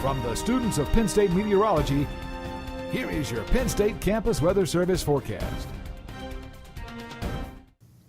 From the students of Penn State Meteorology, here is your Penn State Campus Weather Service forecast.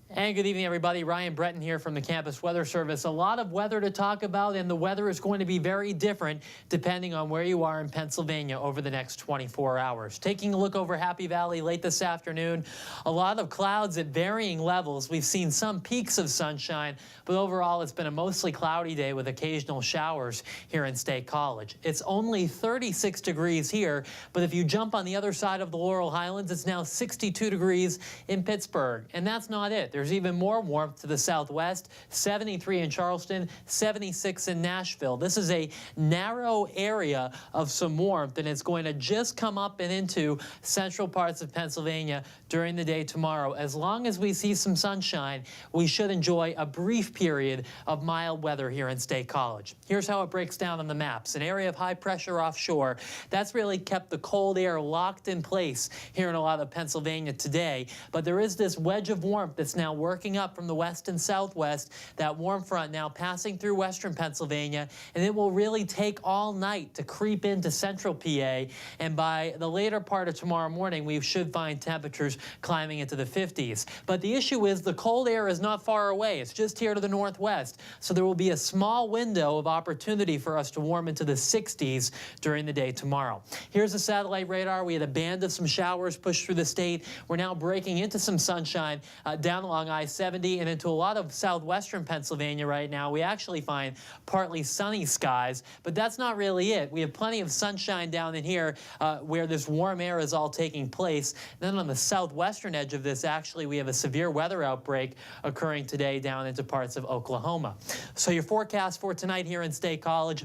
And good evening, everybody. Ryan Breton here from the Campus Weather Service. A lot of weather to talk about, and the weather is going to be very different depending on where you are in Pennsylvania over the next 24 hours. Taking a look over Happy Valley late this afternoon, a lot of clouds at varying levels. We've seen some peaks of sunshine, but overall it's been a mostly cloudy day with occasional showers here in State College. It's only 36 degrees here, but if you jump on the other side of the Laurel Highlands, it's now 62 degrees in Pittsburgh. And that's not it. There's even more warmth to the southwest, 73 in Charleston, 76 in Nashville. This is a narrow area of some warmth, and it's going to just come up and into central parts of Pennsylvania during the day tomorrow. As long as we see some sunshine, we should enjoy a brief period of mild weather here in State College. Here's how it breaks down on the maps. An area of high pressure offshore, that's really kept the cold air locked in place here in a lot of Pennsylvania today. But there is this wedge of warmth that's now working up from the west and southwest. That warm front now passing through western Pennsylvania, and it will really take all night to creep into central PA. And by the later part of tomorrow morning, we should find temperatures climbing into the 50s. But the issue is the cold air is not far away. It's just here to the northwest. So there will be a small window of opportunity for us to warm into the 60s during the day tomorrow. Here's the satellite radar. We had a band of some showers push through the state. We're now breaking into some sunshine down along I-70 and into a lot of southwestern Pennsylvania right now. We actually find partly sunny skies, but that's not really it. We have plenty of sunshine down in here where this warm air is all taking place. Then on the southwestern edge of this, actually, we have a severe weather outbreak occurring today down into parts of Oklahoma. So your forecast for tonight here in State College,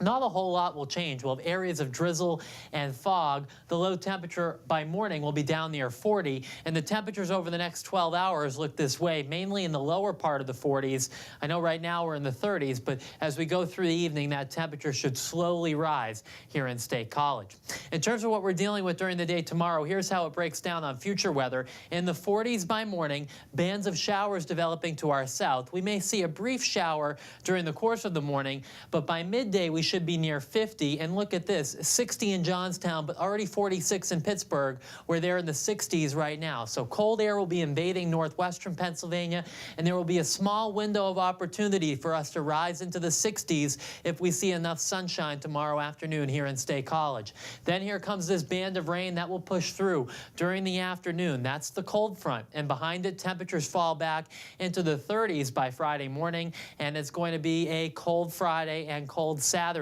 not a whole lot will change. We'll have areas of drizzle and fog. The low temperature by morning will be down near 40, and the temperatures over the next 12 hours look this way, mainly in the lower part of the 40s. I know right now we're in the 30s, but as we go through the evening, that temperature should slowly rise here in State College. In terms of what we're dealing with during the day tomorrow, here's how it breaks down on future weather. In the 40s by morning, bands of showers developing to our south. We may see a brief shower during the course of the morning, but by midday we should be near 50, and look at this, 60 in Johnstown, but already 46 in Pittsburgh, where they're in the 60s right now. So cold air will be invading northwestern Pennsylvania, and there will be a small window of opportunity for us to rise into the 60s if we see enough sunshine tomorrow afternoon here in State College. Then here comes this band of rain that will push through during the afternoon. That's the cold front, and behind it, temperatures fall back into the 30s by Friday morning, and it's going to be a cold Friday and cold Saturday,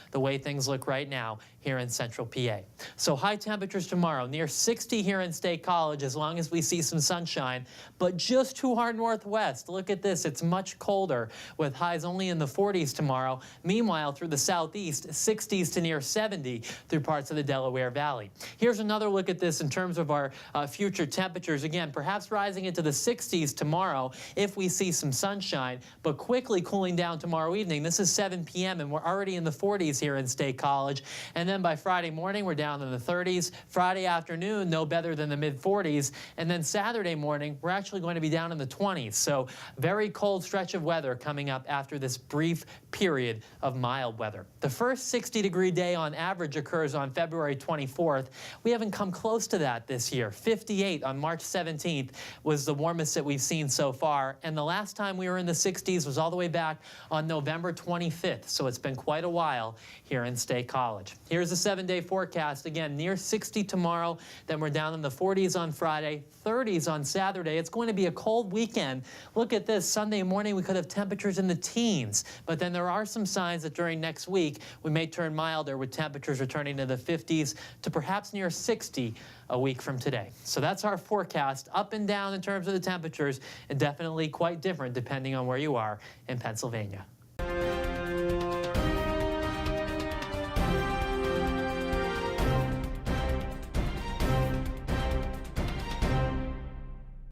the way things look right now here in central PA. So high temperatures tomorrow, near 60 here in State College as long as we see some sunshine, but just to our northwest. Look at this, it's much colder with highs only in the 40s tomorrow. Meanwhile, through the southeast, 60s to near 70 through parts of the Delaware Valley. Here's another look at this in terms of our future temperatures. Again, perhaps rising into the 60s tomorrow if we see some sunshine, but quickly cooling down tomorrow evening. This is 7 p.m. and we're already in the 40s here in State College. And then by Friday morning, we're down in the 30s. Friday afternoon, no better than the mid-40s. And then Saturday morning, we're actually going to be down in the 20s. So very cold stretch of weather coming up after this brief period of mild weather. The first 60-degree day on average occurs on February 24th. We haven't come close to that this year. 58 on March 17th was the warmest that we've seen so far. And the last time we were in the 60s was all the way back on November 25th. So it's been quite a while here in State College. Here's the 7-day forecast. Again, near 60 tomorrow, then we're down in the 40s on Friday, 30s on Saturday. It's going to be a cold weekend. Look at this. Sunday morning, we could have temperatures in the teens, but then there are some signs that during next week, we may turn milder with temperatures returning to the 50s to perhaps near 60 a week from today. So that's our forecast, up and down in terms of the temperatures, and definitely quite different depending on where you are in Pennsylvania.